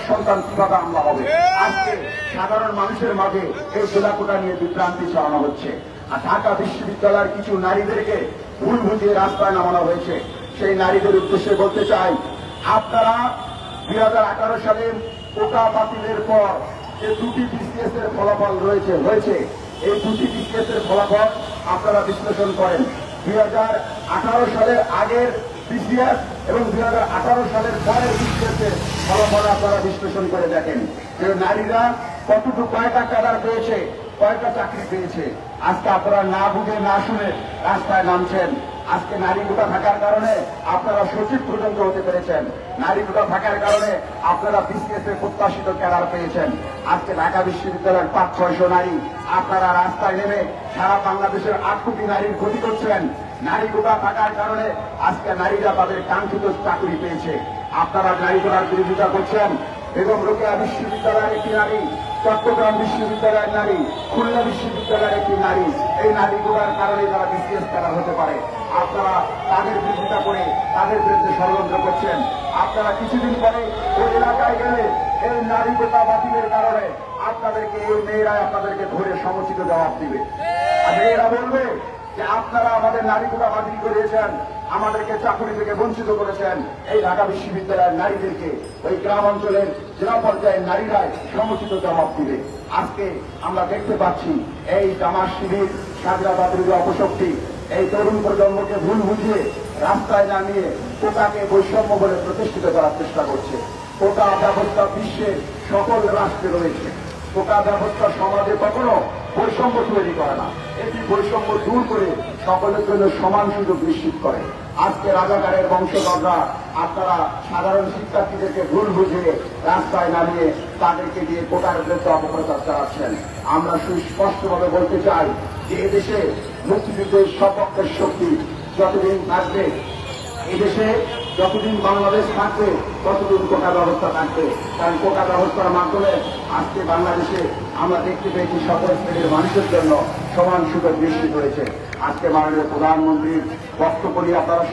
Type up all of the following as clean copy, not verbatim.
সন্তান কিভাবে হামলা হবে। আজকে সাধারণ মানুষের মাঝে এই জেলাকোটা নিয়ে বিভ্রান্তি ছড়ানো হচ্ছে। আর ঢাকা বিশ্ববিদ্যালয়ের কিছু নারীদেরকে ভুল বুঝিয়ে রাস্তায় নামানো হয়েছে। সেই নারীদের উদ্দেশ্যে বলতে চাই, আপনারা 2018 সালে কোটা বাতিলের পর যে দুটি বিসিএস এর ফলাফল হয়েছে এই দুটি বিসিএস এর ফলাফল আপনারা বিশ্লেষণ করেন। 2018 সালের আগের বিসিএস এবং 2018 সালের পরের বিসিএস এর ফলাফল আপনারা বিশ্লেষণ করে দেখেন যে নারীরা কতটুকু কয়টা ক্যাডার পেয়েছে, কয়টা চাকরি পেয়েছে। আজকে আপনারা না বুঝে না শুনে রাস্তায় নামছেন। আজকে নারী কোটা থাকার কারণে আপনারা সচিব পর্যন্ত হতে পেরেছেন। নারী কোটা থাকার কারণে আপনারা বিসিএস এর প্রত্যাশিত ক্যাডার পেয়েছেন। আজকে ঢাকা বিশ্ববিদ্যালয়ের 500-600 নারী আপনারা রাস্তায় নেমে সারা বাংলাদেশের 8 কোটি নারীর ক্ষতি করছেন। নারী কোটা থাকার কারণে আজকে নারীরা তাদের কাঙ্ক্ষিত চাকরি পেয়েছে। আপনারা নারী কোটার বিরোধিতা করছেন। বেগম রোকেয়া বিশ্ববিদ্যালয়ের একটি নারী, চট্টগ্রাম বিশ্ববিদ্যালয়ের নারী, খুলনা বিশ্ববিদ্যালয়ের একটি নারী, এই নারীগুলোর কারণে তারা বিসিএস ক্যাডার হতে পারে। আপনারা তাদের বিরোধিতা করে তাদের বিরুদ্ধে ষড়যন্ত্র করছেন। আপনারা কিছুদিন পরে ওই এলাকায় গেলে এই নারী কোটা বাতিলের কারণে আপনাদেরকে এই মেয়েরাই আপনাদেরকে ধরে সমুচিত জবাব দিবে। আর মেয়েরা বলবে যে আপনারা আমাদের নারী কোটা বাতিল করিয়েছেন, আমাদেরকে চাকরি থেকে বঞ্চিত করেছেন। এই ঢাকা বিশ্ববিদ্যালয়ের নারীদেরকে ওই গ্রাম অঞ্চলের জেলা পর্যায়ের নারীরাই সমুচিত জবাব দিবে। আজকে আমরা দেখতে পাচ্ছি এই জামাত শিবির, স্বাধীনতাবাদী অপশক্তি এই তরুণ প্রজন্মকে ভুল বুঝিয়ে রাস্তায় নামিয়ে কোটাকে বৈষম্য বলে প্রতিষ্ঠিত করার চেষ্টা করছে। কোটা ব্যবস্থা বিশ্বের সকল রাষ্ট্রে রয়েছে। কোটা ব্যবস্থা সমাজে কখনো বৈষম্য তৈরি করে না, এটি বৈষম্য দূর করে সকলের জন্য সমান সুযোগ নিশ্চিত করে। আজকে রাজাকারের বংশধররা আপনারা সাধারণ শিক্ষার্থীদেরকে ভুল বুঝিয়ে রাস্তায় নামিয়ে তাদেরকে দিয়ে কোটার বিরুদ্ধে অপপ্রচার চালাচ্ছেন। আমরা সুস্পষ্টভাবে বলতে চাই যে এদেশে মুক্তিযুদ্ধের সপক্ষের শক্তি যতদিন থাকবে, এদেশে যতদিন বাংলাদেশ থাকবে ততদিন কোটা ব্যবস্থা থাকবে। কারণ কোটা ব্যবস্থার মাধ্যমে আজকে বাংলাদেশে আমরা দেখতে পেয়েছি সকল শ্রেণীর মানুষের জন্য সমান সুযোগ নিশ্চিত হয়েছে। আজকে মাননীয় প্রধানমন্ত্রীর বক্তব্য নিয়ে আপনারা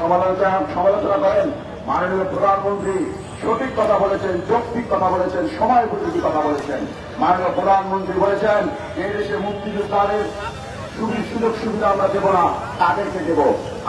সমালোচনা করেন। মাননীয় প্রধানমন্ত্রী সঠিক কথা বলেছেন, যৌক্তিক কথা বলেছেন, সময় উপযোগী কথা বলেছেন। মাননীয় প্রধানমন্ত্রী বলেছেন এই দেশে মুক্তিযোদ্ধাদের সুযোগ সুবিধা আমরা দেব না, তাদেরকে দেব।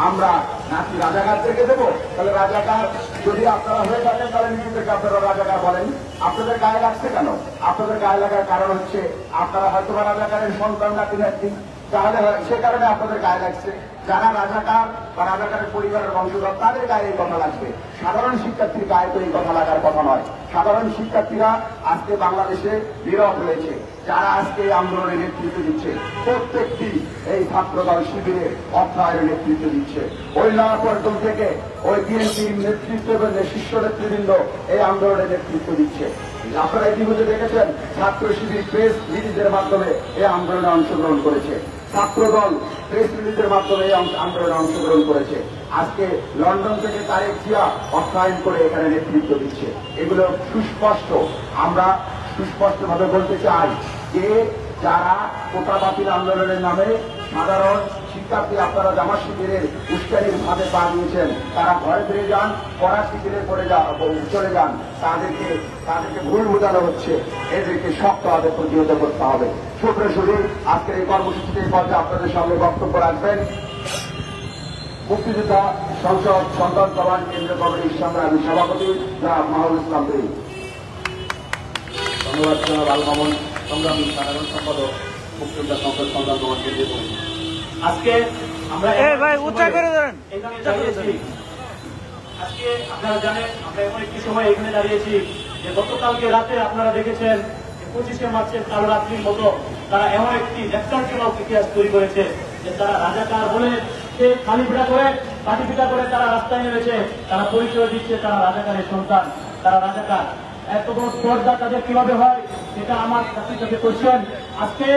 আমরা নাকি রাজাকারদেরকে দেব? তাহলে রাজাকার যদি আপনারা হয়ে থাকেন তাহলে নিজেদেরকে আপনারা রাজাকার বলেন। আপনাদের গায়ে লাগছে কেন? আপনাদের গায়ে লাগার কারণ হচ্ছে আপনারা হয়তো রাজাকারের সন্তান নাকি নাকি, তাহলে সে কারণে আপনাদের গায়ে লাগছে। যারা রাজাকার বা রাজাকারের পরিবারের বংশধর তাদের গায়ে এই কথা লাগবে। সাধারণ শিক্ষার্থীর গায়ে তো এই কথা লাগার কথা নয়। সাধারণ শিক্ষার্থীরা আজকে বাংলাদেশে নীরব হয়েছে। যারা আজকে এই আন্দোলনের নেতৃত্ব দিচ্ছে প্রত্যেকটি এই ছাত্রদল শিবিরে অর্থায়নের নেতৃত্ব দিচ্ছে। ওই নয়াপল্টন থেকে ওই বিএনপির নেতৃত্ব শীর্ষ নেতৃবৃন্দ এই আন্দোলনের নেতৃত্ব দিচ্ছে। আপনারা ইতিমধ্যে দেখেছেন ছাত্র শিবির প্রেস রিলিজের মাধ্যমে এই আন্দোলনে অংশগ্রহণ করেছে। ছাত্রদল প্রেস রিলিজের মাধ্যমে এই আন্দোলনে অংশগ্রহণ করেছে। আজকে লন্ডন থেকে তারেক জিয়া অর্থায়ন করে এখানে নেতৃত্ব দিচ্ছে। এগুলো সুস্পষ্ট। আমরা সুস্পষ্টভাবে বলতে চাই যে যারা কোটা বাতিল আন্দোলনের নামে সাধারণ শিক্ষার্থী আপনারা জামাত শিবিরের উস্কানির ফাঁদে পা দিয়েছেন, তারা ঘরে ফিরে যান, পড়া শিবিরে চলে যান। তাদেরকে ভুল বোঝানো হচ্ছে। এদেরকে শক্তভাবে প্রতিহত করতে হবে। সুপ্রসূরি আজকের এই কর্মসূচিতে পর্যায়ে আপনাদের সঙ্গে বক্তব্য রাখবেন মুক্তিযোদ্ধা সংসদ সন্তান কল্যাণ কেন্দ্রীয় কমিটির সংগ্রামী সভাপতি জনাব মাহবুব ইসলাম বেরি। ধন্যবাদ জনাব আল মামুন, সংগ্রামী সাধারণ সম্পাদক মুক্তিযোদ্ধা সংসদ সন্তান কল্যাণ কেন্দ্রীয় কমিটি। আজকে আমরা এখানে দাঁড়িয়েছি। আজকে আপনারা জানেন আমরা এমন একটি সময় এখানে দাঁড়িয়েছি যে গতকালকে রাতে আপনারা দেখেছেন 25শে মার্চের কালো রাত্রির মতো তারা এমন একটি ন্যাক্কারজনক ইতিহাস তৈরি করেছে যে তারা রাজাকার বলে সে খালি পিঠা করে পাটি পিঠা করে তারা রাস্তায় নেমেছে। তারা পরিচয় দিচ্ছে তারা রাজাকারের সন্তান, তারা রাজাকার। এত বড় স্পর্ধা তাদের কিভাবে হয় এটা আমার কাছে কোশ্চেন। আজকে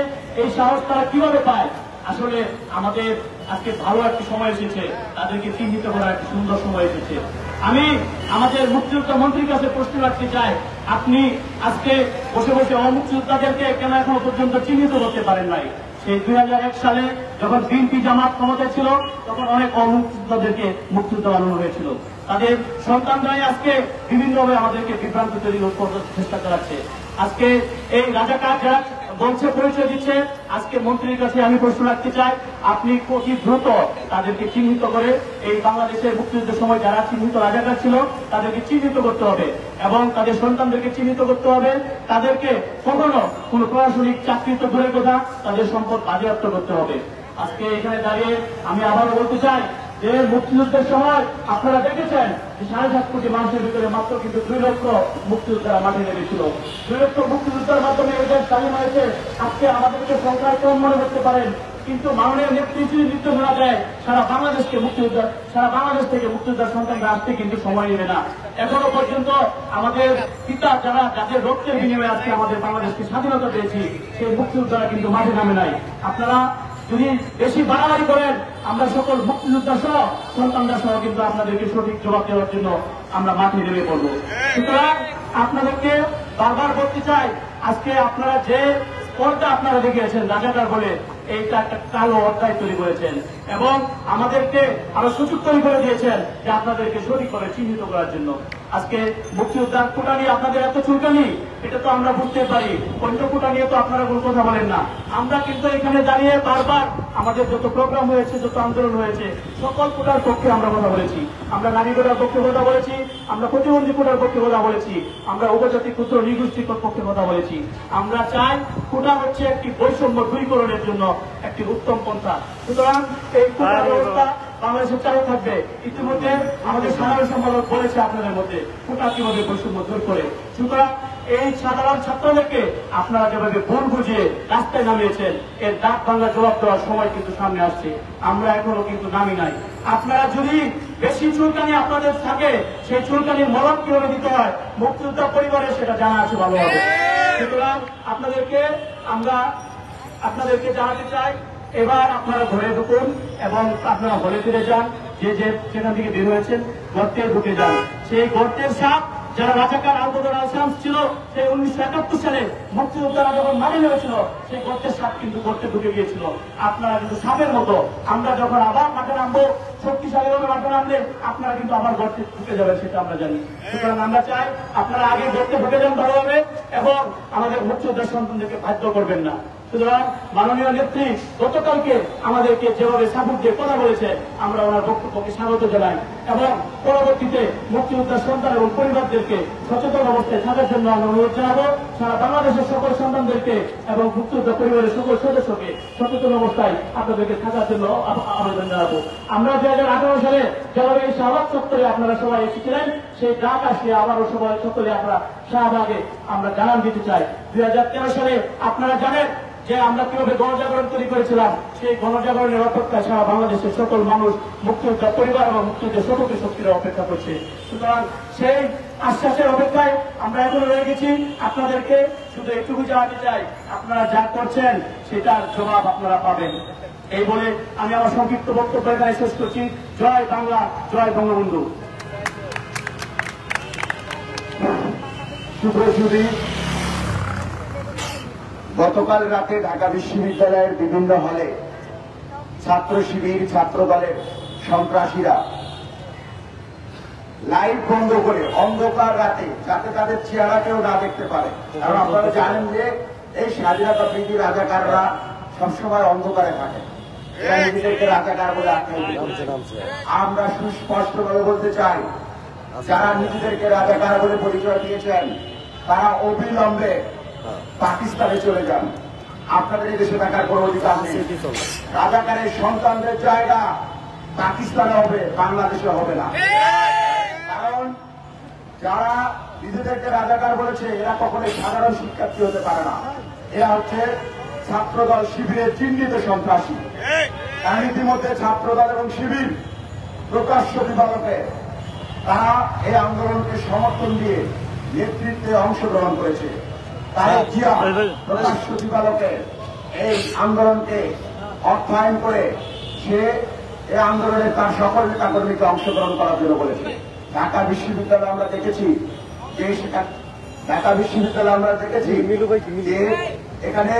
এই সাহস তারা কিভাবে পায়? আসলে আমাদের আজকে ভালো একটি সময় এসেছে, তাদেরকে চিহ্নিত করার একটি সুন্দর সময় এসেছে। আমি আমাদের মুক্তিযোদ্ধা মন্ত্রীর কাছে প্রশ্ন রাখতে চাই, আপনি আজকে বসে বসে অমুক্তিযোদ্ধাদেরকে কেন এখনো পর্যন্ত চিহ্নিত করতে পারেন নাই? সেই 2001 সালে যখন বিএনপি জামাত ক্ষমতায় ছিল তখন অনেক অমুক্তিযোদ্ধাদেরকে মুক্তিযোদ্ধা বানানো হয়েছিল। তাদের সন্তানরাই আজকে বিভিন্নভাবে আমাদেরকে বিভ্রান্ত তৈরি করার চেষ্টা চালাচ্ছে। আজকে এই রাজাকার যারা বলছে, পরিচয় দিচ্ছে, আজকে মন্ত্রীর কাছে আমি প্রশ্ন রাখতে চাই, আপনি অতি দ্রুত তাদেরকে চিহ্নিত করে এই বাংলাদেশের মুক্তিযুদ্ধের সময় যারা চিহ্নিত রাজাকার ছিল তাদেরকে চিহ্নিত করতে হবে এবং তাদের সন্তানদেরকে চিহ্নিত করতে হবে। তাদেরকে কখনো কোন প্রশাসনিক চাকরি তো দূরের কথা, তাদের সম্পদ বাজেয়াপ্ত করতে হবে। আজকে এখানে দাঁড়িয়ে আমি আবারও বলতে চাই যে মুক্তিযুদ্ধের সময় আপনারা দেখেছেন যে 7.5 কোটি মানুষের ভিতরে মাত্র কিন্তু 2 লক্ষ মুক্তিযোদ্ধারা মাঠে নেমেছিল। 2 লক্ষ মুক্তিযোদ্ধার মাধ্যমে এই দেশ স্বাধীন হয়েছে। আজকে আমাদেরকে সংখ্যায় কম মনে করতে পারেন, কিন্তু মাননীয় নেত্রী যদি নির্দেশনা দেয় সারা বাংলাদেশ থেকে মুক্তিযোদ্ধার সন্তানরা আসতে কিন্তু সময় নেবে না। এখনো পর্যন্ত আমাদের পিতা যাদের রক্তের বিনিময়ে আজকে আমাদের বাংলাদেশকে স্বাধীনতা পেয়েছি, সেই মুক্তিযোদ্ধারা কিন্তু মাঠে নামে নাই। আপনারা যদি বেশি বাড়াবাড়ি করেন, আমরা সকল মুক্তিযোদ্ধা সহ সন্তানরা সহ কিন্তু আপনাদেরকে সঠিক জবাব দেওয়ার জন্য আমরা মাঠে নেমে পড়বো। সুতরাং আপনাদেরকে বারবার বলতে চাই, আজকে আপনারা যে স্পর্ধা আপনারা দেখিয়েছেন রাজাকার বলে, এইটা একটা কালো অধ্যায় তৈরি করেছেন এবং আমাদেরকে আরো সুযোগ তৈরি করে দিয়েছেন যে আপনাদেরকে সঠিকভাবে চিহ্নিত করার জন্য। আজকে মুক্তিযোদ্ধার কোটা নিয়ে আপনাদের এত চুলকানি, এটা তো আমরা বুঝতে পারি। অন্য কোটা নিয়ে তো আপনারা কোনো কথা বলেন না। আমরা কিন্তু এখানে দাঁড়িয়ে বারবার আমাদের যত প্রোগ্রাম হয়েছে, যত আন্দোলন হয়েছে, সকল কোটার পক্ষে আমরা কথা বলেছি। আমরা নারী কোটার পক্ষে কথা বলেছি, আমরা প্রতিবন্ধী কোটার পক্ষে কথা বলেছি, আমরা উপজাতি ক্ষুদ্র নৃগোষ্ঠীর পক্ষে কথা বলেছি। আমরা চাই কোটা হচ্ছে একটি বৈষম্য দূরীকরণের জন্য একটি উত্তম পন্থা। সুতরাং এই কোটা ব্যবস্থা বাংলাদেশে চালু থাকবে। ইতিমধ্যে আমাদের সাধারণ সম্পাদক বলেছে আপনাদের মধ্যে কোটা কিভাবে বৈষম্য দূর করে। সুতরাং এই সাধারণ ছাত্রদেরকে আপনারা যেভাবে ভুল বুঝিয়ে রাস্তায় নামিয়েছেন, এর ডাক বাংলা জবাব দেওয়ার সময় কিন্তু সামনে আসছে। আমরা এখনো কিন্তু নামি নাই। আপনারা যদি বেশি চুলকানি আপনাদের থাকে, সেই চুলকানির মলম কিভাবে দিতে হয় মুক্তিযোদ্ধা পরিবারের সেটা জানা আছে ভালোভাবে। সুতরাং আপনাদেরকে জানাতে চাই, এবার আপনারা ঘরে ঢুকুন এবং আপনারা হলে ফিরে যান। যে সেখান থেকে বের হয়েছেন গর্তে ঢুকে যান। সেই গর্তের সাপ যারা রাজাকার আলবদর আল-শামস ছিল, সেই 1971 সালে মুক্তিযোদ্ধারা যখন মাঠে নেমেছিল, সেই গর্তের সাপ কিন্তু গর্তে ঢুকে গিয়েছিল। আপনারা কিন্তু সাপের মতো, আমরা যখন আবার মাঠে নামবো, শক্তিশালী ভাবে মাঠে নামলে আপনারা কিন্তু আবার গর্তে ঢুকে যাবেন, সেটা আমরা জানি। সুতরাং আমরা চাই আপনারা আগে গর্তে ঢুকে যান ভালোভাবে এবং আমাদের মুক্তিযোদ্ধার সন্তানদেরকে বাধ্য করবেন না। সুতরাং মাননীয় নেত্রী গতকালকে আমাদেরকে যেভাবে সাপোর্ট দিয়ে কথা বলেছে, আমরা ওনার বক্তব্যকে স্বাগত জানাই এবং পরবর্তীতে মুক্তিযোদ্ধার সন্তান এবং পরিবারদেরকে সচেতন অবস্থায় থাকার জন্য আমরা অনুরোধ জানাবো। সারা বাংলাদেশের সকল সন্তানদেরকে এবং মুক্তিযোদ্ধা পরিবারের সকল সদস্যকে সচেতন অবস্থায় আপনাদেরকে থাকার জন্য আবেদন জানাবো। আমরা 2018 সালে যেভাবে এই শাহবাগ চত্বরে আপনারা সবাই এসেছিলেন, সেই ডাক আসলে আবারও সবাই চত্বরে আমরা শাহবাগে আমরা জানান দিতে চাই। 2013 সালে আপনারা জানেন যে আমরা কিভাবে গণজাগরণ তৈরি করেছিলাম, সেই গণজাগরণের অপেক্ষায় সারা বাংলাদেশের সকল মানুষ মুক্তিযোদ্ধা পরিবার এবং মুক্তিযুদ্ধের সকল শক্তিরা অপেক্ষা করছে। সুতরাং সেই আশ্বাসের অপেক্ষায় আমরা এখনো রয়ে গেছি। আপনাদেরকে শুধু এটুকু জানাতে চাই, আপনারা যা করছেন সেটার জবাব আপনারা পাবেন। এই বলে আমি আমার সংক্ষিপ্ত বক্তব্য এখানে শেষ করছি। জয় বাংলা, জয় বঙ্গবন্ধু। শুভ্রজুরি, গতকাল রাতে ঢাকা বিশ্ববিদ্যালয়ের বিভিন্ন হলে ছাত্র শিবির, ছাত্র দলের সন্ত্রাসীরা লাইট বন্ধ করে অন্ধকার রাতে, যাতে তাদের চেহারা কেউ না দেখতে পারে, কারণ আপনারা জানেন যে এই স্বাধীনতা প্রীতি রাজাকাররা সবসময় অন্ধকারে থাকে, এরা নিজেদেরকে রাজাকার বলে আখ্যায়িত করছে। আমরা সুস্পষ্টভাবে বলতে চাই, যারা নিজেদেরকে রাজাকার বলে পরিচয় দিয়েছেন তারা অবিলম্বে পাকিস্তানে চলে যান। আপনাদের এই দেশে থাকার কোন অধিকার নেই। রাজাকারের সন্তানদের জায়গা পাকিস্তানে হবে, বাংলাদেশে হবে না। কারণ যারা নিজেদেরকে রাজাকার বলেছে এরা কখনোই সাধারণ শিক্ষার্থী হতে পারে না। এরা হচ্ছে ছাত্রদল শিবিরের চিহ্নিত সন্ত্রাসী। কারণ ইতিমধ্যে ছাত্রদল এবং শিবির প্রকাশ্য দিবালোকে তারা এই আন্দোলনকে সমর্থন দিয়ে নেতৃত্বে অংশগ্রহণ করেছে। তারেক জিয়া প্রকাশ্য দিবালোকে এই আন্দোলনকে অর্থায়ন করে সে এই আন্দোলনে তার সকল নেতাকর্মীকে অংশগ্রহণ করার জন্য বলেছে। ঢাকা বিশ্ববিদ্যালয়ে আমরা দেখেছি যে যে এখানে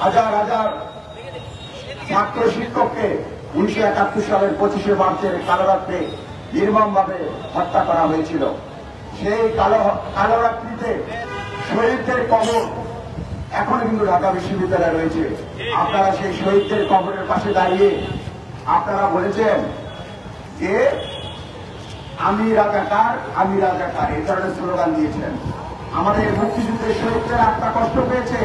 হাজার হাজার ছাত্র শিক্ষককে 1971 সালের 25শে মার্চের কালরাত্রে নির্মমভাবে হত্যা করা হয়েছিল। সেই কালো রাত্রিতে শহীদদের কবর এখনো কিন্তু ঢাকা বিশ্ববিদ্যালয়ে রয়েছে। আপনারা সেই শহীদদের কবরের পাশে দাঁড়িয়ে আপনারা বলেছেন যে আমি রাজাকার, আমি রাজাকার, এই ধরনের স্লোগান দিয়েছেন। আমাদের মুক্তিযুদ্ধের শহীদদের আত্মা কষ্ট পেয়েছে।